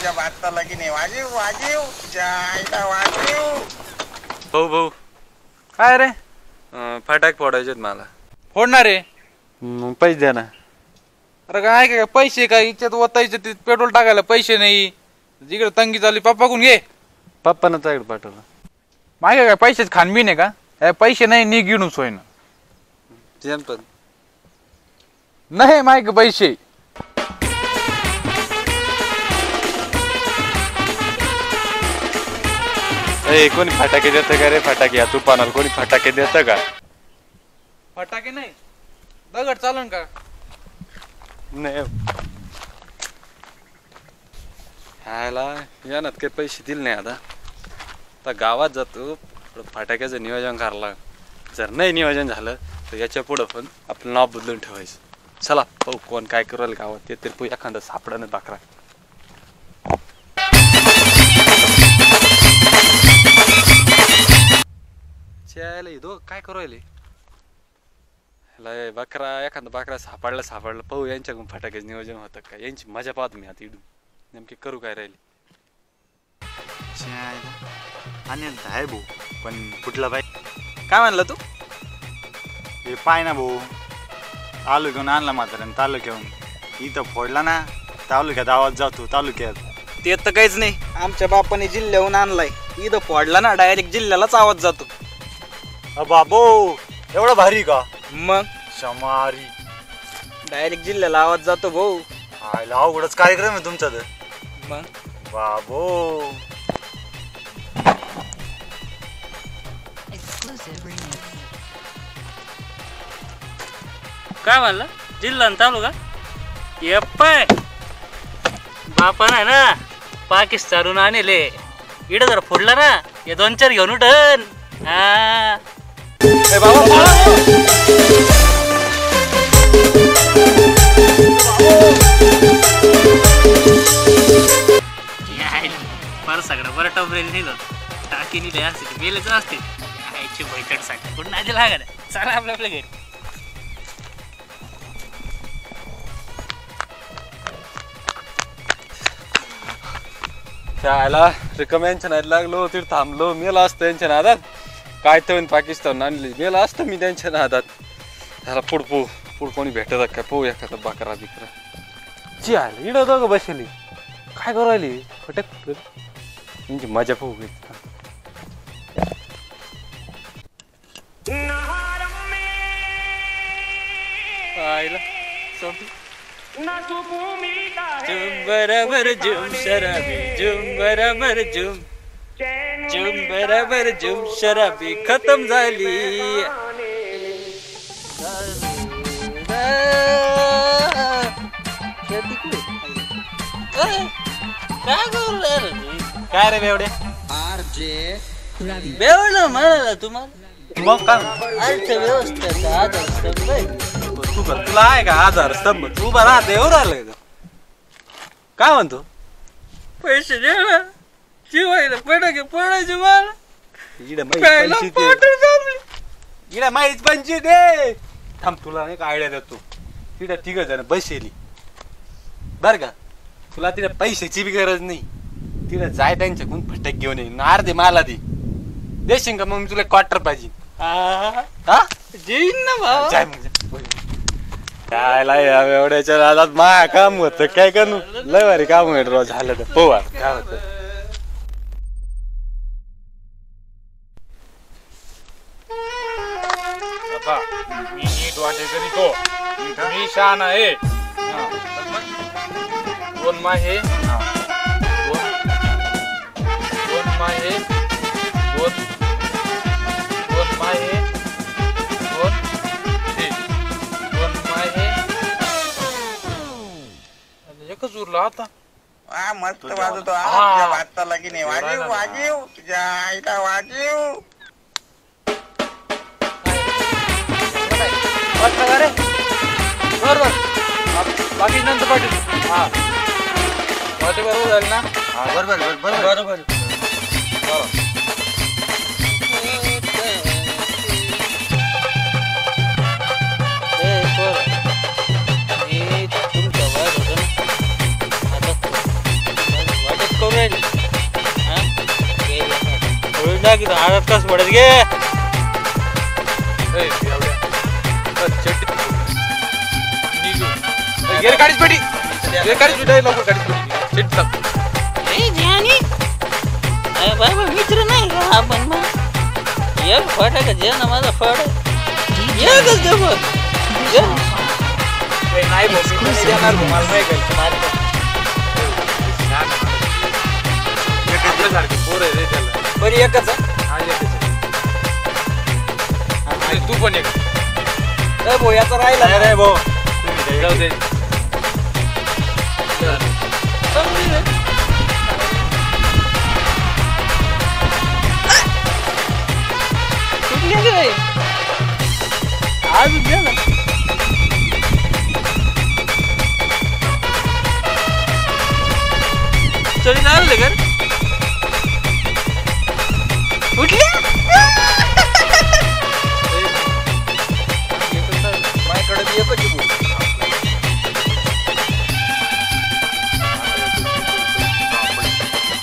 तुझ्या भाताला की नाही वाजीव वाजीव जायला वाजीव. भाऊ भाऊ काय रे? फटाक फोडायचे मला. फोडणार रे? पैसे द्या ना. अरे काय काय पैसे काय इच्छात ओतायचे पेट्रोल टाकायला पैसे नाही. जिकडे तंगी चालली पप्पा कोण घे. पप्पानं तुझ्याकडे पाठवलं. मागे काय पैसेच खानबीन आहे का? पैसे नाही नी घेऊन सोय ना. पण नाही मागे पैसे. कोणी फटाके देतं का रे? फटाके या तुपानाला कोणी फटाके देतं का? फटाके नाही दगड चालन का? नाही ह्याला यानात काही पैसे दिले नाही. आता गावात जातो फटाक्याचं नियोजन करायला. जर नाही नियोजन झालं तर याच्या पुढं पण आपलं नाव बदलून ठेवायचं. चला पाहू कोण काय करेल गावात. ते तरी एखादं सापडानं बाकरा. दो काय करू राहिले बकरा. एखादा बकरा सापडला पाहू यांच्याकडून फटाक्याचं नियोजन होतं का. यांची मजा पाहतो मी आता इडून. नेमके करू काय राहिले. आहे भाऊ पण कुठला बाई काय म्हणला तू? हे पाय ना भाऊ. तालुक्याहून आणला म्हाताऱ्यानं. तालुक्याहून इथं फोडला ना. तालुक्यात आवाज जातो तालुक्यात. ते तर काहीच नाही. आमच्या बापाने जिल्ह्याहून आणलाय. इथं फोडला ना डायरेक्ट जिल्ह्यालाच आवाज जातो. बाबो एवढं भारी का? मग शमारी डायरेक्ट जिल्ह्याला आवाज जातो भाऊ. आयला अवघडच कार्यक्रम आहे तुमचा तर. मग बाबो काय म्हणलं? जिल्हा तालुका येप्पाय बापा आहे ना पाकिस्तानहून आणले. इडं जर फोडला ना हे 2-4 घेऊन उठन. हा फार सगळं बरं टोपरेल नाही टाकी निले असते गेलेच असते. आईची भैकट सांग कुठून आधी लागत. चला आपल्या घरी. त्याला रिकम यांच्या नाद लागलो. तिथे थांबलो. मेला असतं यांच्या नादात. काय तर पाकिस्तान आणली. मेला असतं मी त्यांच्या नादात. त्याला पुढ कोणी भेटत काय पाहू एखादा बकरा बिकरा. आलं इडं दोघं बसली. काय करू राहिली फटक त्यांची मजा पाहू. झुम बराबर झुम शराबी झुम बराबर झुम झुम बराबर झुम शराबी खतम झाली. काय रे बेवडे? बेवडं म्हणाला तुम्हाला. मग काय अर्थव्यवस्थेचा आधार तुला आहे का आधार स्तंभ? तू उभा राहते एवढं आलं का? काय म्हणतो? पैसे दे ना शिवायला फटाके फोडायचे मला. इडा माहीत पंची दे. थांब तुला एक आयडिया देतो. तिला 3 जण बसेली बर का. तुला तिला पैशाची बी गरज नाही. तिला जाय त्यांच्याकडून फटक घेऊन ये. अर्धे मला दे. देशील का? मग मी तुला क्वार्टर पाहिजे. जेईन ना भाऊ. जाय मग कायला एवढ्याच्या नादात मा काम होतं. काय करू लय भारी काम होईल रोज. झालं तर पोवा काय होत. मी नीट वाटे करीतो. मी शान आहे. 2 माहे 2 माहे 2 माहे 2 माहे एकच उरला आता. मस्त वाजवतो. तुझ्या भाताला की नाही वाजीव वाजीव तुझ्या आईला वाजीव. बरोबर बाकी नंतर पाटील. हा बरोबर झालं ना. बरोबर. दाखी आधार तास पडत गे गाडीच पेटी लवकर गाडीच पेटी बाबा मित्र नाही का आपण मग एक फटाका जे ना माझा फट एकच दे बघ नाही भाऊ मी नाही देणार भाऊ, मला नाही घ्यायचं, मला नाही. आपल्यासारखे पोर आहे रे त्याला बरी एकच आहे. तू पण एक ए भाऊ याचा राहिला नाही रे भाऊ जाऊ दे आज दे ना चली लागले घर उठली माझ्याकडे बी एकच आहे भाऊ.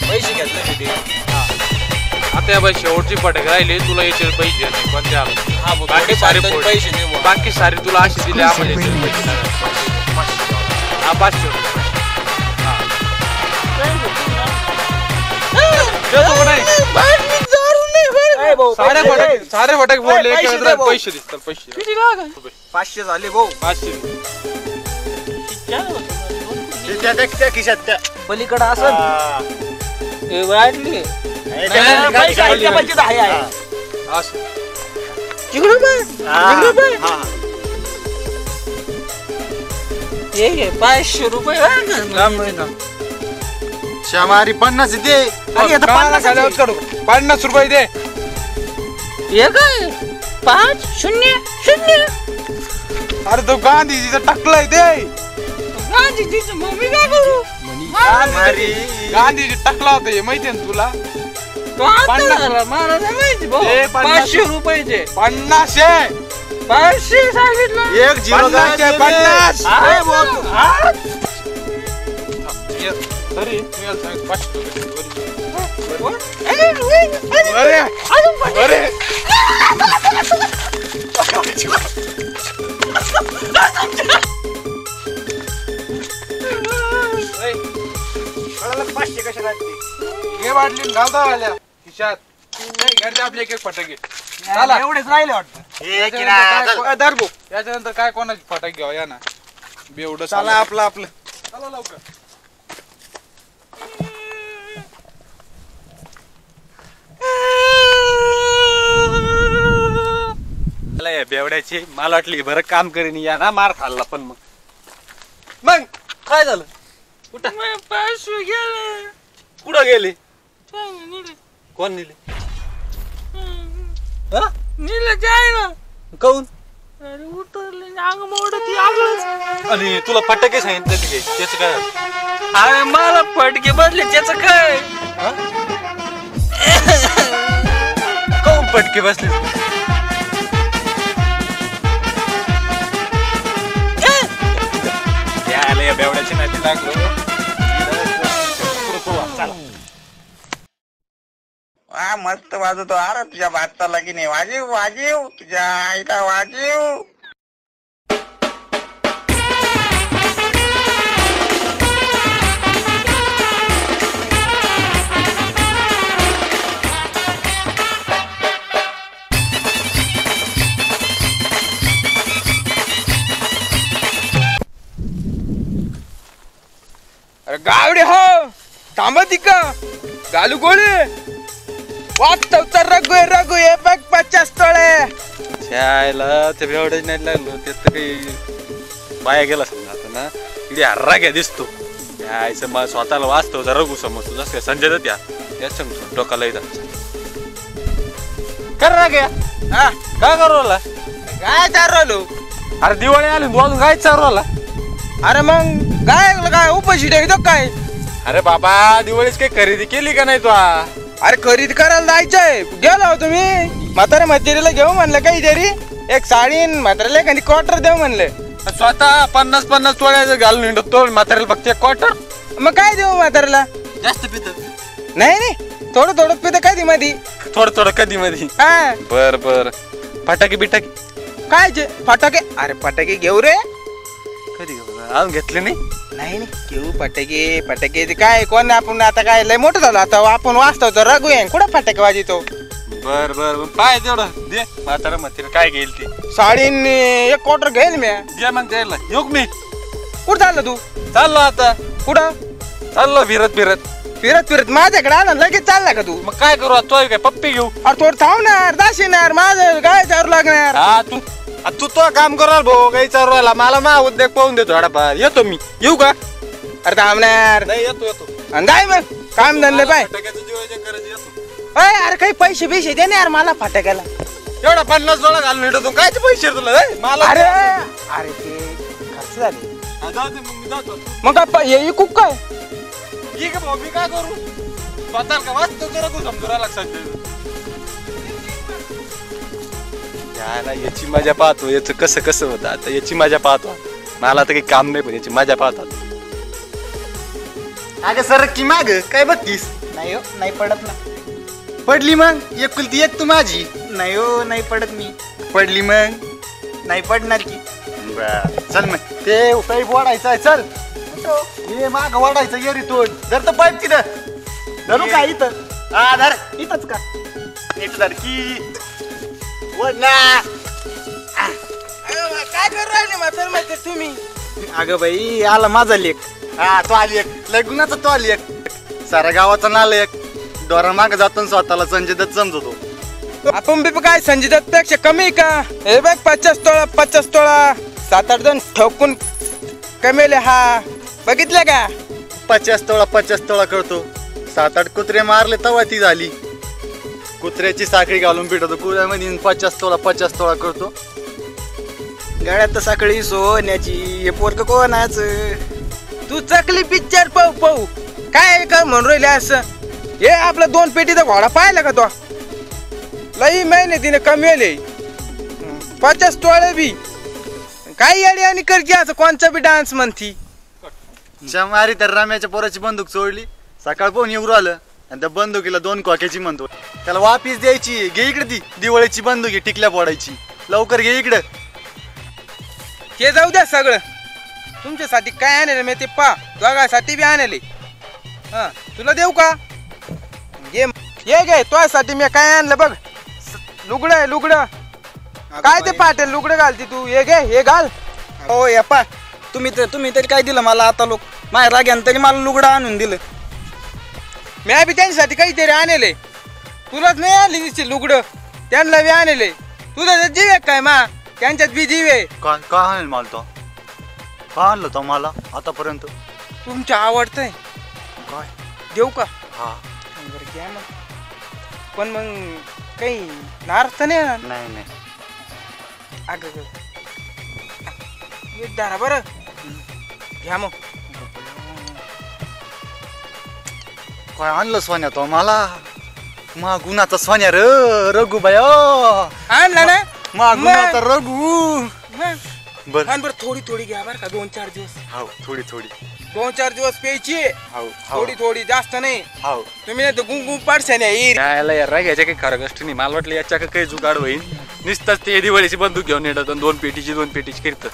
पैसे घेतले मी ते. आता या बाई शेवटची पटक राहिली तुला याचे पैसे नाही पण ते आलं हा भाऊ, बाकी सारे थोडे पैसे दे भाऊ. बाकी सारे तुला अशी दिले आम्हाला याचे पैसे नाही. हा 500 रुपये देतो का नाही ए भाऊ, सारे पैसे फटाके दे. सारे फटाके फोडले पैसे एक दे भाऊ. पैसे दे चल पैसे किती लागा 500 झाले भाऊ. 500 त्या खिशात त्या पलीकडे असं हे वाटली पैसे आहेत, त्या पंचायत आहे. असं तिकडे बाय हा हे घे 500 रुपये श्यामारी 50 दे अरे आता 50 आहे. 50 रुपये दे हे काय 500 अरे तो गांधीजीचा टकलाय दे गांधीजीचं मग मी काय करू गांधीजी टकला होता हे माहितीये ना तुला तो आता झाला मला नाही माहिती भाऊ हे 500 रुपयाचे 50 आहे 500 सांगितलं एक झिरो 50 आहे, 50 आहे बोल तरी मी याला सांगितलं 500 रुपये. अरे अरे अरे पाचशे कशाला ते? हे वाटली घालता आल्या खिशात नाही घरचे आपले एक एक फटाके चला एवढेच राहिले वाटतं. दर भाऊ याच्यानंतर काय कोणाची फटाके घ्यावा या ना बेवडं चला आपलं चला लवकर बेवड्याची मला वाटली बरं काम करीन या ना मार खाल्ला पण मग काय झालं कुठं 500 गेले कुठं गेली नेले कोण नेली जाय ना काऊन अरे उतरले अंग मोडत लागलंच आणि तुला फटाके सांगितले ते त्याच काय अरे मला फटके बदले त्याच काय काऊन फटके बसले या बेवड्याची नाती लागलो वा मस्त वाजवतो अरे तुझ्या भाताला की नाही वाजीव वाजीव तुझ्या आईला वाजीव अरे गावडे हो थांबा का गालू गोळे वास्तवचा रघु हे बघ 50 तोळे शाळेला ते बेवड्याची नाही लागलो ते तर काही बाया गेला समजा आता ना इकडे हर्रा घ्या दिसतो यायचं मग स्वतःला वाचतो जरा रघु समजतो जसं काय संजय दत्त या समजतो डोकाला येतात कर ना घ्या हा काय करू काय चाललो? अरे दिवाळी आली तू अजून काय चालू अरे मग काय उपाशी ठेवतो काय? अरे बाबा दिवाळीच काही खरेदी केली का नाही तू अरे खरेदी करायला जायचंय गेलो होतो मी म्हातारे म्हातारीला घेऊ म्हणलं काहीतरी एक साडी म्हाताऱ्याला एखादी क्वार्टर देऊ म्हणले स्वतः 50 तोळ्याचं घालून हिंडतो म्हाताऱ्याला फक्त एक क्वार्टर मग काय देऊ म्हाताऱ्याला जास्त पित नाही थोडं थोडं पितं कधी मधी. थोडं थोडं कधी मधी. हा बर बर. फटाके बिटाके काय जे फटाके? अरे फटाके घेऊ रे. कधी घेऊ? अजून घेतले नाही. नाही घेऊ फटाके. फटाके ते काय कोण आपण आता काय लय मोठं झालं आता आपण वाचतो तर रघु आहे कुठं फटाके वाजतो. बर बर पाय तेवढं दे. म्हातारा म्हातारा काय घेईल ती साडीन 1 क्वार्टर घेईल मी. दे मग द्यायला येऊ मी. कुठं चाललं तू? चाललो आता. कुठं चाललो फिरत फिरत. फिरत फिरत माझ्याकडे आला लगेच चालला का तू? मग काय करू आता? तो काय पप्पी घेऊ? अरे थोडं थांबणार दाशीनार माझं काय चारू लागणार. हा तू तो काम कराल भाऊ काही चालू राहिला. मला मा उद्योग पाहून देतो थोडाफार. येतो मी. येऊ का? अरे थांबणार नाही येतो. आणि काय मग काम धंदे पाय. फटाक्याचं नियोजन करायचं येतो. अरे काही पैसे बिशे दे ना यार मला फटाक्याला. एवढा 50 डॉलर घालून येतो. काय पैसे तुला मला? अरे अरे ते खर्च झाले. हा, जाऊ दे मग मी जातो. मग काय हे कुक काय? ठीक आहे भाऊ मी काय करू? स्वतः का वाचतो जरा तू समजू राहिला सध्या. याला याची मजा पाहतो. याचं कसं कसं होतं आता याची मजा पाहतो. मला तर काही काम नाही पण याची मजा पाहतो. अगं सर की माग काय बघतीस? नाही हो नाही पडत ना. पडली मग एकुलती एक तू माझी. नाही हो नाही पडत मी. पडली मग नाही पडणार की. बर चल मग ते पाईप वाढायचं आहे. चल ये माग वाढायचं ये रे तोड. धर तर पाईप तिथं. धरू का इथं? हा धर इथंच का? इथं धर की वड ना. काय करू राहिले म्हातारे तुम्ही? अगं बाई आला माझा लेख. हा तो आली एक लग्नाचा तो आली एक साऱ्या गावाचा नालेक. डोरा माग जातो स्वतःला संजय दत्त समजतो. आपण बी काय संजय दत्त पेक्षा कमी का? हे बघ 50 तोळा 7-8 जण ठोकून कमेले. हा बघितलं का? 50 तोळा करतो. 7-8 कुत्रे मारले तवा ती झाली. कुत्र्याची साखळी घालून पिटवतो. कुत्र्यामध्ये 50 तोळा करतो. गळ्यात तर साखळी सोन्याची. हे पोरक कोणाच? तू चकली पिक्चर पाहू काय कर म्हणून राहिले असं? हे आपला 2 पेटीचा घोडा पाहिला का तो? लई मेहनतीने कमेले 50 तोळे बी. काय येडी आणि करकी असं कोणचा बी डान्स म्हणती. शमारी तर रम्याच्या पोराची बंदूक चोरली. सकाळ पाहून येऊ आलं आणि त्या बंदुकीला 2 खोक्याची म्हणतो. त्याला वापिस द्यायची. घे इकडे ती दिवाळीची बंदूक आहे टिकल्या फोडायची. लवकर घे इकडे. ते जाऊ द्या सगळं. तुमच्यासाठी काय आणले मी ते पा दोघांसाठी बी आणले. हा तुला देऊ का? ये घे तुझ्यासाठी मी काय आणलं बघ. लुगडं आहे लुगडं. काय ते पाटेल लुगडं घालती तू? हे घे हे घाल. हो यप्पा तुम्ही तरी काय दिलं मला आता लोक माझ्या राग्यानं तरी मला लुगडं आणून दिलं. मी बी त्यांच्यासाठी काहीतरी आणले. तुलाच नाही आणली दिसते लुगडं. त्यांना बी आणले. तुझा तर जीव आहे काय मा? त्यांच्यात बी जीव आहे. काय आणेल मला तो? काय आणलं तो मला आतापर्यंत? तुमच्या आवडतंय काय देऊ का? हा बरं घ्या मग. पण मग काही नाराज तर नाही ना? नाही अगं एक दारा बरं घ्या मग. काय आणलं सोन्या तो मला? मा गुणाचा सोन्या र रघु बाय. आणला ना? मा गुणाचा रघु. बर आणि बरं थोडी घ्या बरं का. 2-4 दिवस. हो थोडी 2-4 दिवस प्यायची. हो थोडी जास्त नाही. हो तुम्ही नाही तर गुंगुम पाडशा नाही. यायला यार रागायच्या काही खरं गोष्टी नाही. मला वाटलं याच्या काही जुगाड होईल. नुसतंच ते दिवाळीची बंदूक घेऊन येतात. 2 पेटीची करतं.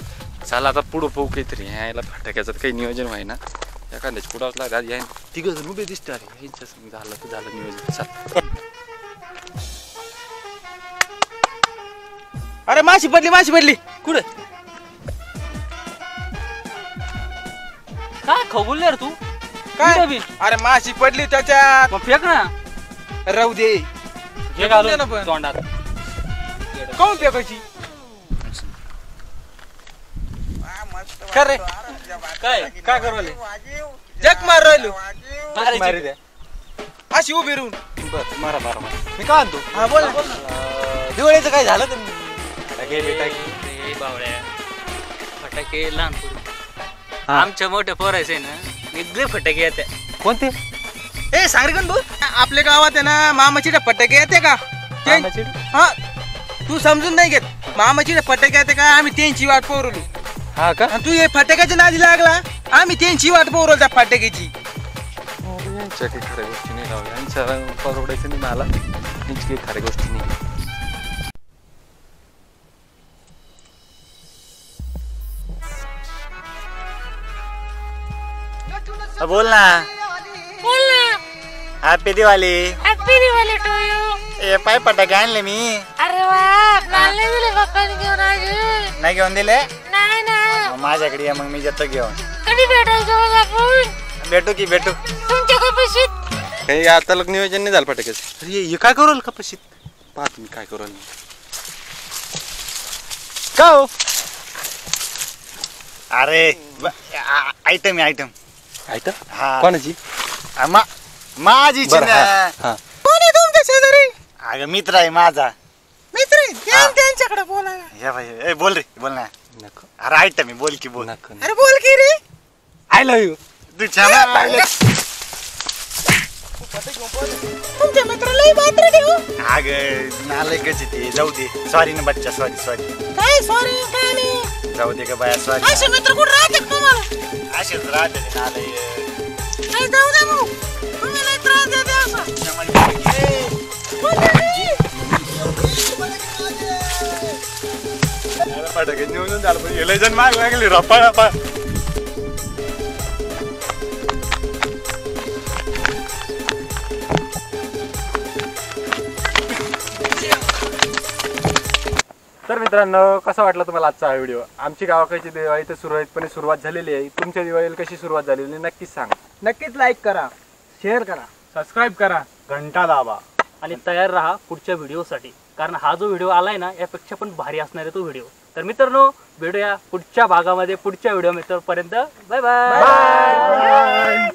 चला आता पुढं पाहू काहीतरी. यायला फटाक्याचं काही नियोजन व्हाय ना. एखाद्याच पुढं लागला या तिघ जण उभे दिसते. अरे झालं नियोजन. चल अरे माशी पडली. कुठं? काय खगुल रे तू? काय? बी? अरे माशी पडली त्याच्यात. मग फेक ना. राहू दे. हे घालून दे ना पण. तोंडात. काऊन फेकायची? खरे काय करू राहिले? जग मार राहिलो. मारी द्या. अशी उभी राहून. बस मारा मी काय आणतो? हा बोल. दिवाळीचं काय झालं तर बावड्या फटाके लहान पोरं. आमच्या मोठ्या पोरायचे ना वेगळे फटाके येते. कोणते? ए सांग भाऊ आपल्या गावात आहे ना मामाची फटाके येते का? हा तू समजून नाही घेत. मामाची फटाके येते का? आम्ही त्यांची वाट पोरवली. हा का? तू हे फटाक्याच्या नादी लागला. आम्ही त्यांची वाट पोरवली त्या फटाक्याची. यांच्या काही खऱ्या गोष्टी नाही राहू यांच्या परवडायचं नाही मला यांची काही खऱ्या गोष्टी नाही. बोल ना. बोल ना. Happy Diwali. Happy Diwali to you. ए पाय पटाके आणले मी. अरे वा मला नाही दिले पप्पाने घेऊन अजून. नाही घेऊन दिले. नाही ना. माझ्याकडे ये मग मी देतो घेऊन. कधी भेटायचं मग आपण. भेटू की भेटू. तुमच्या कपाशीत. काही आता लग्न नियोजन नाही झालं फटाक्याचं. अरे हे काय करू कपाशीत पाहा तुम्ही काय करू का हो? अरे आयटम आयटम ऐकतं हा. कोणाची माझी बरं, हा, हा. कोण आहे तुमच्या शेजारी? अगं मित्र आहे माझा. मित्र आहे? या त्यांच्याकडे बोला. या भाई ए बोल रे बोल ना. नको अरे आयटम बोल की बोल. नको अरे बोल की रे. I love you. तू छान. तुमच्या मित्रालाही बात्र देऊ. अगं नालायकच आहे ते जाऊ दे. सॉरी ना बच्चा सॉरी सॉरी. काय सॉरी काय नाही. जाऊ दे का बाया सॉरी. असे मित्र कुठे राहतात तुम्हाला? असेच राहते ते नालायक. नाही जाऊ दे भाऊ. तुम्ही नाही त्रास देते असं. फटाके नेऊन झालं पण गेले जण माग लागली रपा रपा. तर मित्रांनो कसा वाटला तुम्हाला आजचा हा व्हिडिओ. आमची गावाकडची दिवाळी तर सुरळीतपणे सुरुवात झालेली आहे. तुमच्या दिवाळीला कशी सुरुवात झालेली नक्कीच सांगा. नक्कीच लाईक करा, शेअर करा, सबस्क्राईब करा, घंटा दाबा आणि तयार राहा पुढच्या व्हिडिओसाठी, कारण हा जो व्हिडिओ आलाय ना यापेक्षा पण भारी असणार आहे तो व्हिडिओ. तर मित्रांनो भेटूया पुढच्या भागामध्ये पुढच्या व्हिडिओ. मित्रांपर्यंत bye bye.